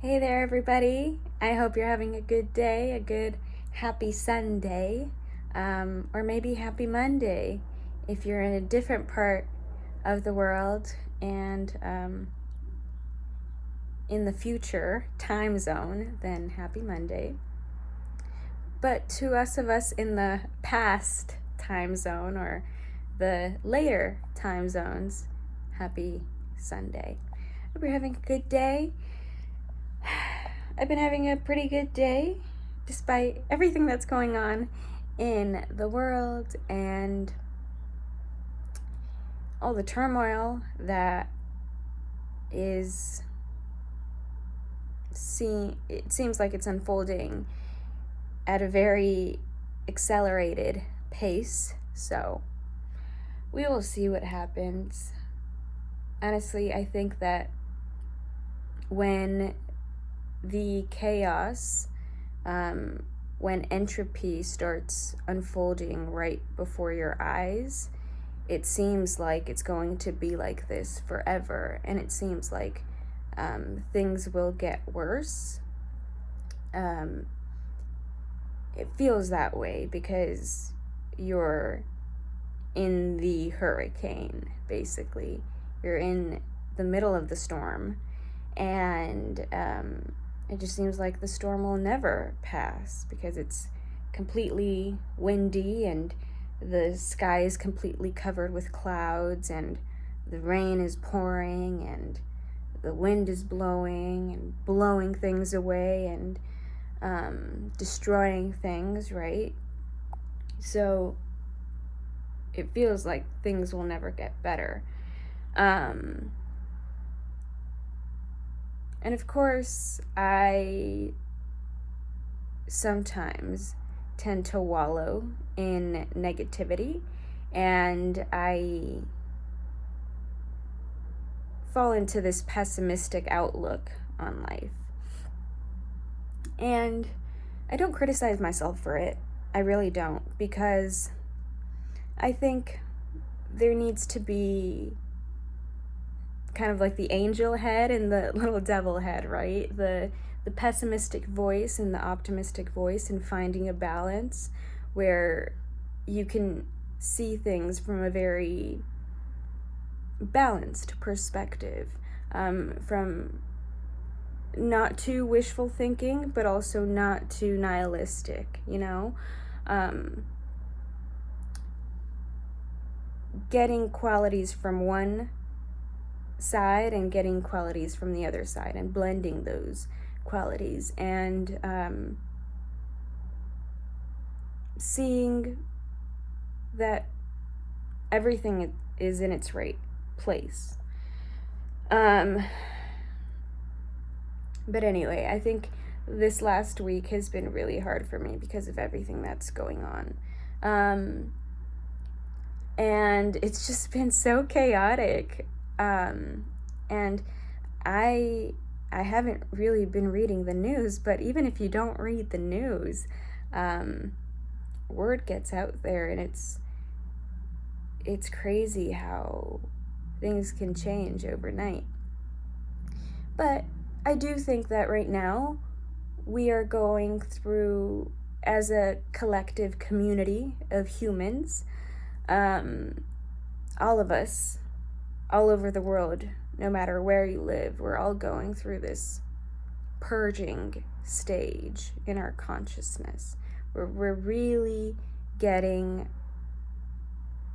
Hey there, everybody. I hope you're having a good day, a good happy Sunday, or maybe happy Monday if you're in a different part of the world and in the future time zone, then happy Monday. But to us in the past time zone or the later time zones, happy Sunday. Hope you're having a good day. I've been having a pretty good day despite everything that's going on in the world and all the turmoil that is it seems like it's unfolding at a very accelerated pace. So we will see what happens. Honestly, I think that when the chaos, when entropy starts unfolding right before your eyes, it seems like it's going to be like this forever, and it seems like things will get worse. It feels that way because you're in the hurricane, basically. You're in the middle of the storm, and it just seems like the storm will never pass because it's completely windy and the sky is completely covered with clouds and the rain is pouring and the wind is blowing things away and destroying things, right? So it feels like things will never get better. And of course, I sometimes tend to wallow in negativity, and I fall into this pessimistic outlook on life. And I don't criticize myself for it. I really don't, because I think there needs to be kind of like the angel head and the little devil head, right? The pessimistic voice and the optimistic voice, and finding a balance where you can see things from a very balanced perspective, from not too wishful thinking, but also not too nihilistic, getting qualities from one side and getting qualities from the other side and blending those qualities and seeing that everything is in its right place. But anyway, I think this last week has been really hard for me because of everything that's going on. And it's just been so chaotic. And I haven't really been reading the news, but even if you don't read the news, word gets out there, and it's crazy how things can change overnight. But I do think that right now we are going through, as a collective community of humans, all of us, all over the world, no matter where you live, we're all going through this purging stage in our consciousness. We're really getting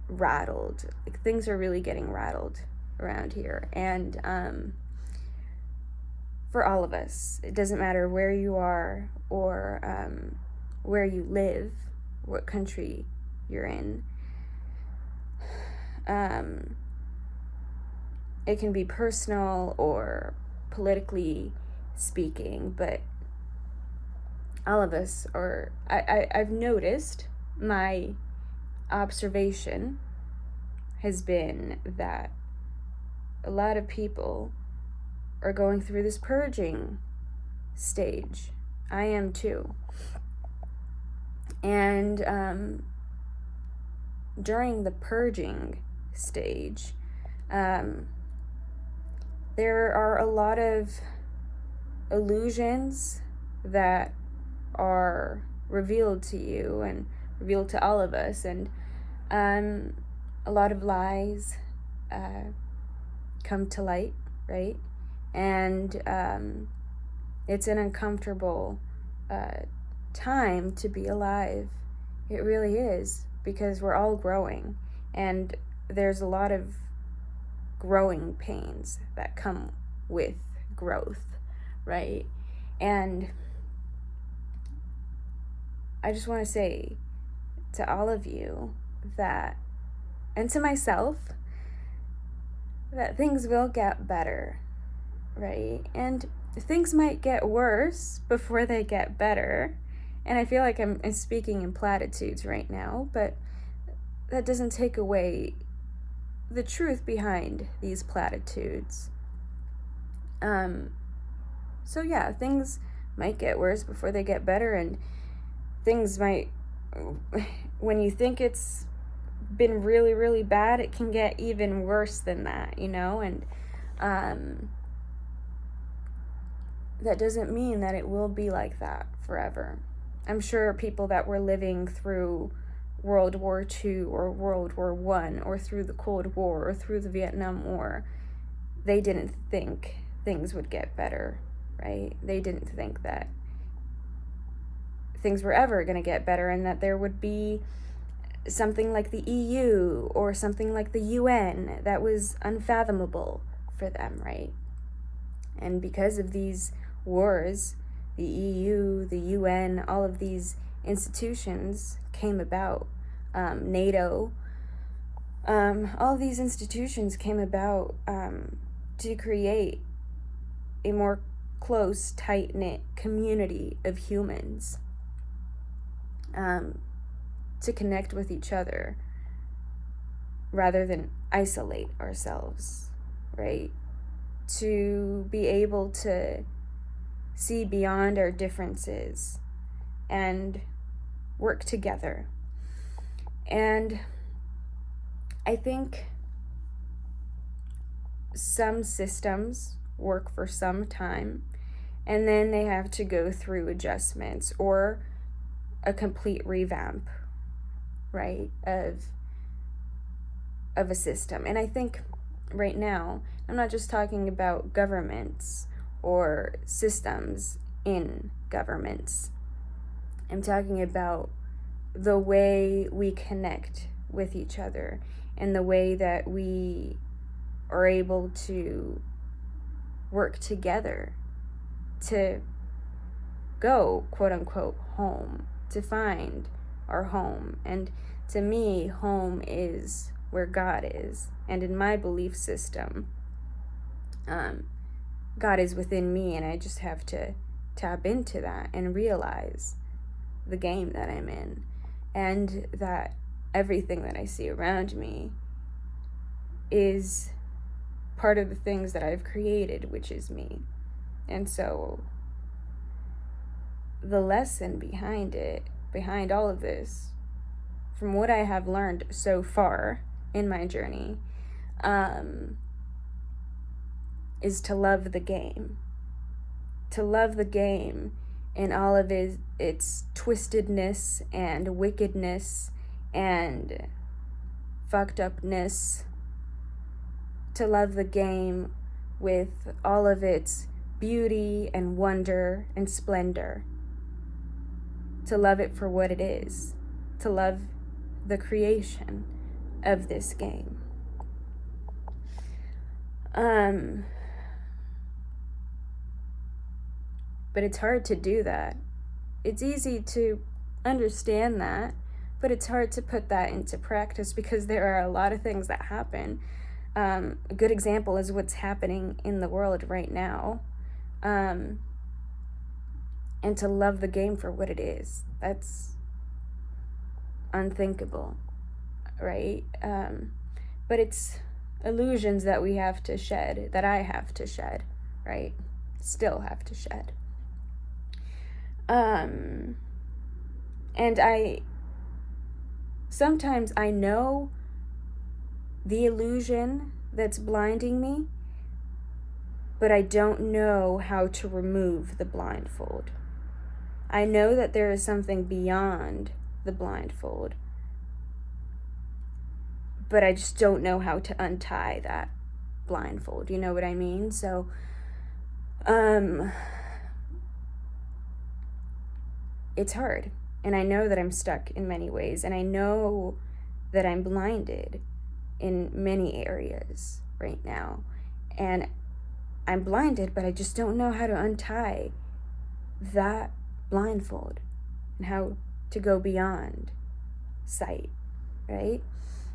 rattled. Like, things are really getting rattled around here. And for all of us, it doesn't matter where you are or where you live, what country you're in. It can be personal or politically speaking, but all of us are, I've noticed, my observation has been that a lot of people are going through this purging stage. I am too. And during the purging stage, there are a lot of illusions that are revealed to you and revealed to all of us, and a lot of lies come to light, right? And it's an uncomfortable time to be alive. It really is, because we're all growing, and there's a lot of growing pains that come with growth, right? And I just want to say to all of you that, and to myself, that things will get better, right? And things might get worse before they get better. And I feel like I'm speaking in platitudes right now, but that doesn't take away the truth behind these platitudes. So yeah, things might get worse before they get better, and things might, when you think it's been really, really bad, it can get even worse than that, and that doesn't mean that it will be like that forever. I'm sure people that were living through World War II or World War I or through the Cold War or through the Vietnam War, they didn't think things would get better, right? They didn't think that things were ever going to get better, and that there would be something like the EU or something like the UN that was unfathomable for them, right? And because of these wars, the EU, the UN, all of these institutions came about. NATO, all of these institutions came about to create a more close, tight-knit community of humans, to connect with each other rather than isolate ourselves, right? To be able to see beyond our differences and work together. And I think some systems work for some time, and then they have to go through adjustments or a complete revamp, right, of a system. And I think right now, I'm not just talking about governments or systems in governments. I'm talking about the way we connect with each other and the way that we are able to work together to go, quote unquote, home, to find our home. And to me, home is where God is. And in my belief system, God is within me, and I just have to tap into that and realize the game that I'm in, and that everything that I see around me is part of the things that I've created, which is me. And so the lesson behind all of this, from what I have learned so far in my journey, is to love the game. To love the game in all of its twistedness and wickedness and fucked upness. To love the game with all of its beauty and wonder and splendor. To love it for what it is. To love the creation of this game. But it's hard to do that. It's easy to understand that, but it's hard to put that into practice because there are a lot of things that happen. A good example is what's happening in the world right now. And to love the game for what it is. That's unthinkable, right? But it's illusions that we have to shed, that I have to shed, right? Still have to shed. And sometimes I know the illusion that's blinding me, but I don't know how to remove the blindfold. I know that there is something beyond the blindfold, but I just don't know how to untie that blindfold. You know what I mean? So, it's hard. And I know that I'm stuck in many ways. And I know that I'm blinded in many areas right now. And I'm blinded, but I just don't know how to untie that blindfold and how to go beyond sight, right?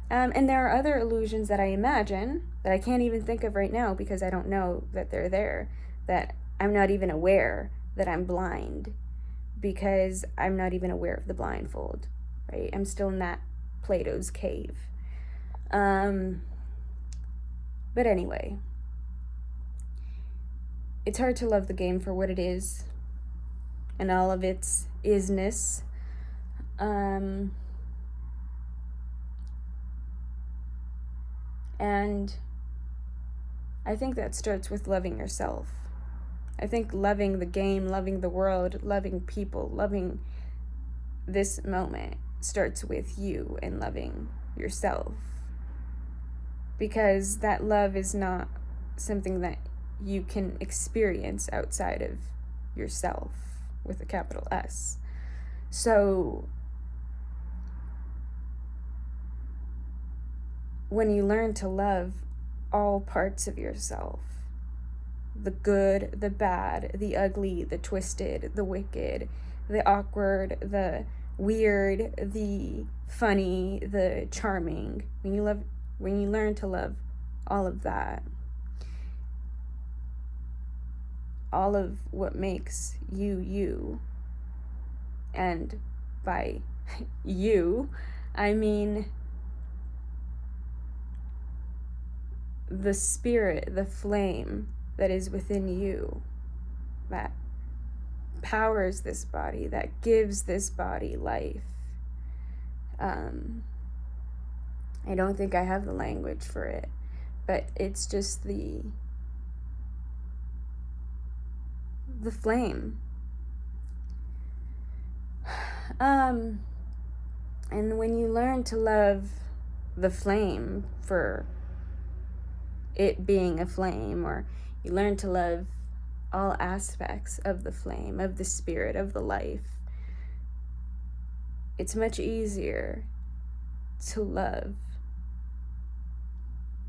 And there are other illusions that I imagine that I can't even think of right now because I don't know that they're there, that I'm not even aware that I'm blind because I'm not even aware of the blindfold, right? I'm still in that Plato's cave. But anyway, it's hard to love the game for what it is and all of its isness. And I think that starts with loving yourself. I think loving the game, loving the world, loving people, loving this moment starts with you and loving yourself. Because that love is not something that you can experience outside of yourself with a capital S. So when you learn to love all parts of yourself, the good, the bad, the ugly, the twisted, the wicked, the awkward, the weird, the funny, the charming, when you learn to love all of that, all of what makes you you, and by you, I mean the spirit, the flame that is within you, that powers this body, that gives this body life. I don't think I have the language for it, but it's just the flame. And when you learn to love the flame for it being a flame, or you learn to love all aspects of the flame, of the spirit, of the life, it's much easier to love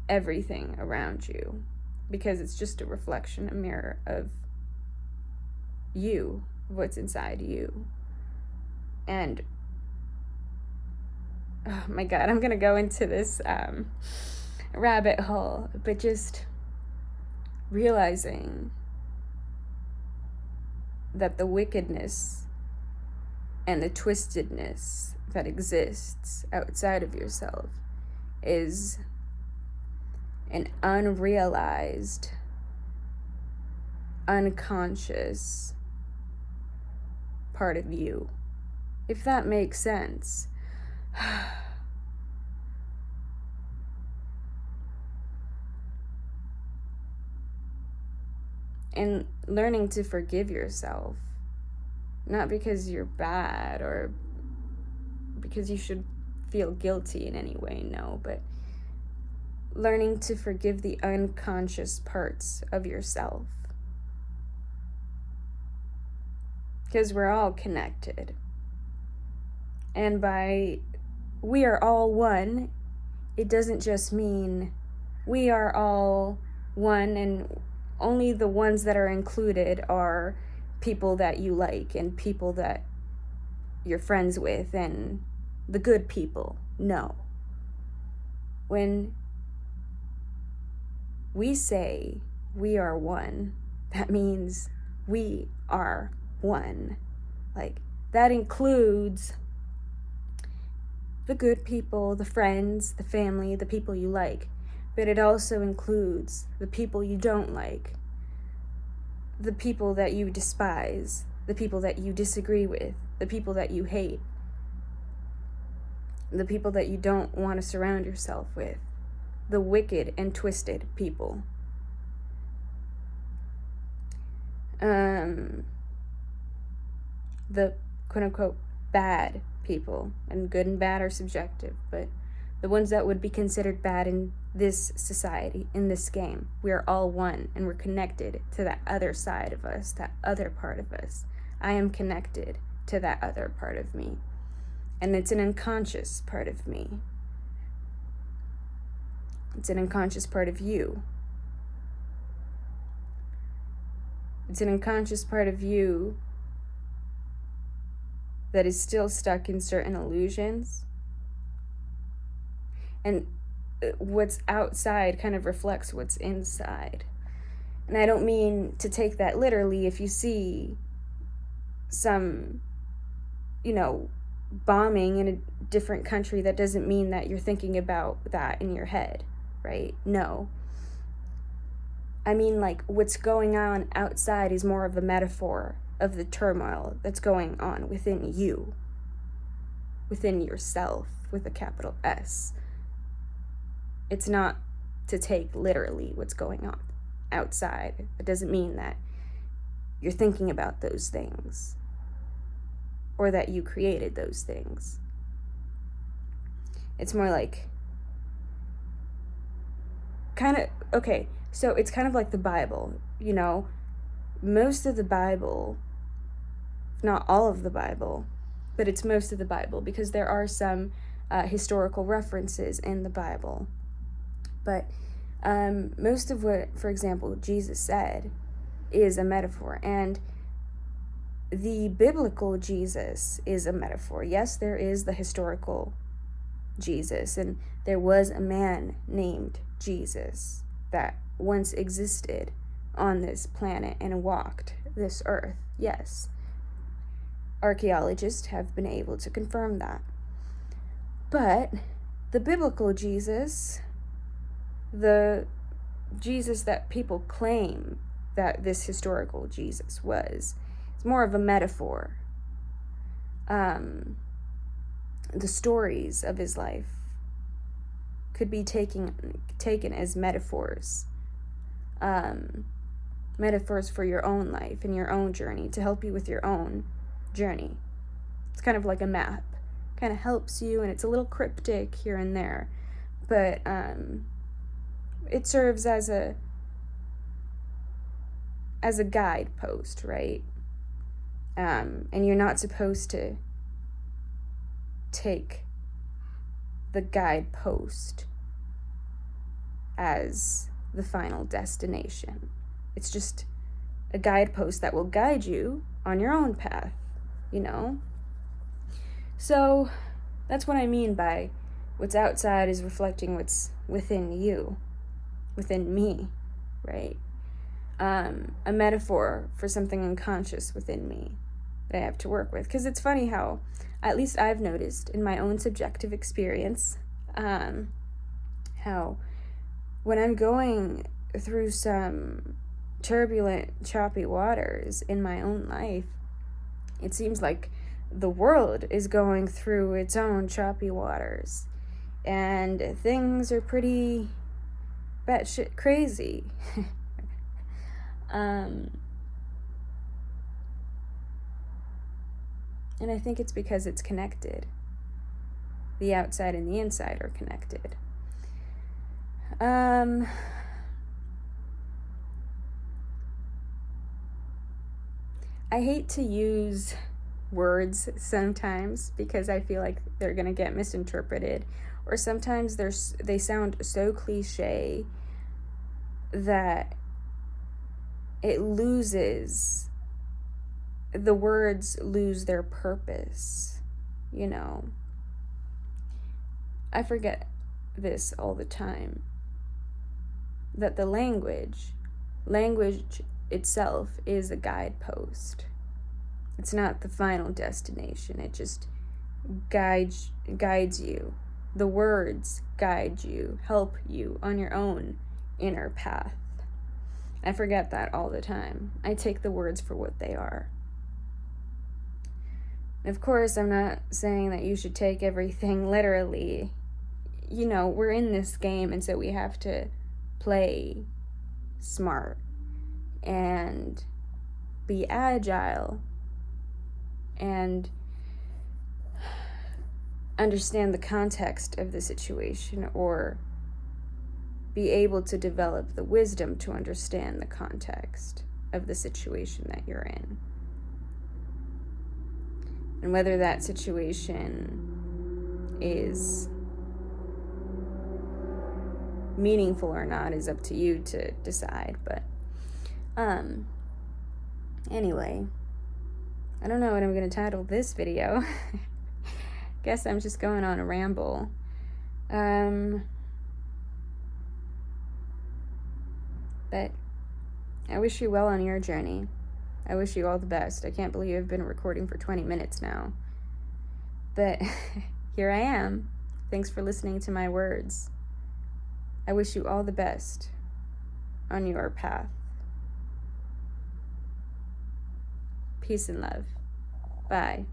everything around you because it's just a reflection, a mirror of you, what's inside you. And oh my God, I'm gonna go into this rabbit hole, but just realizing that the wickedness and the twistedness that exists outside of yourself is an unrealized, unconscious part of you, if that makes sense. And learning to forgive yourself, not because you're bad or because you should feel guilty in any way, no, but learning to forgive the unconscious parts of yourself. Because we're all connected. And by we are all one, it doesn't just mean we are all one and only the ones that are included are people that you like and people that you're friends with and the good people. No. When we say we are one, that means we are one. Like, that includes the good people, the friends, the family, the people you like. But it also includes the people you don't like, the people that you despise, the people that you disagree with, the people that you hate, the people that you don't want to surround yourself with, the wicked and twisted people. the quote-unquote bad people, and good and bad are subjective, but the ones that would be considered bad in this society, in this game, we are all one, and we're connected to that other side of us, that other part of us. I am connected to that other part of me, and it's an unconscious part of me. It's an unconscious part of you. It's an unconscious part of you that is still stuck in certain illusions. And what's outside kind of reflects what's inside. And I don't mean to take that literally. If you see some, bombing in a different country, that doesn't mean that you're thinking about that in your head, right? No. I mean, what's going on outside is more of a metaphor of the turmoil that's going on within you, within yourself, with a capital S. It's not to take literally what's going on outside. It doesn't mean that you're thinking about those things or that you created those things. It's more like so it's kind of like the Bible, most of the Bible, if not all of the Bible, but it's most of the Bible, because there are some historical references in the Bible. But most of what, for example, Jesus said is a metaphor. And the biblical Jesus is a metaphor. Yes, there is the historical Jesus, and there was a man named Jesus that once existed on this planet and walked this earth. Yes. Archaeologists have been able to confirm that. But the biblical Jesus, the Jesus that people claim that this historical Jesus was, it's more of a metaphor. The stories of his life could be taken as metaphors. Metaphors for your own life and your own journey, to help you with your own journey. It's kind of like a map. Kind of helps you, and it's a little cryptic here and there, but it serves as a guidepost, right? And you're not supposed to take the guidepost as the final destination. It's just a guidepost that will guide you on your own path, So that's what I mean by what's outside is reflecting what's within you, within me, right? A metaphor for something unconscious within me that I have to work with. Because it's funny how, at least I've noticed in my own subjective experience, how when I'm going through some turbulent, choppy waters in my own life, it seems like the world is going through its own choppy waters, and things are pretty batshit crazy. And I think it's because it's connected. The outside and the inside are connected. I hate to use words sometimes because I feel like they're going to get misinterpreted, or sometimes they sound so cliche that the words lose their purpose, I forget this all the time, that the language itself is a guidepost. It's not the final destination. It just guides you. The words guide you, help you on your own inner path. I forget that all the time. I take the words for what they are. Of course, I'm not saying that you should take everything literally. We're in this game, and so we have to play smart and be agile and understand the context of the situation, or be able to develop the wisdom to understand the context of the situation that you're in. And whether that situation is meaningful or not is up to you to decide. But anyway, I don't know what I'm going to title this video. Guess I'm just going on a ramble. But I wish you well on your journey. I wish you all the best. I can't believe I've been recording for 20 minutes now. But here I am. Thanks for listening to my words. I wish you all the best on your path. Peace and love. Bye.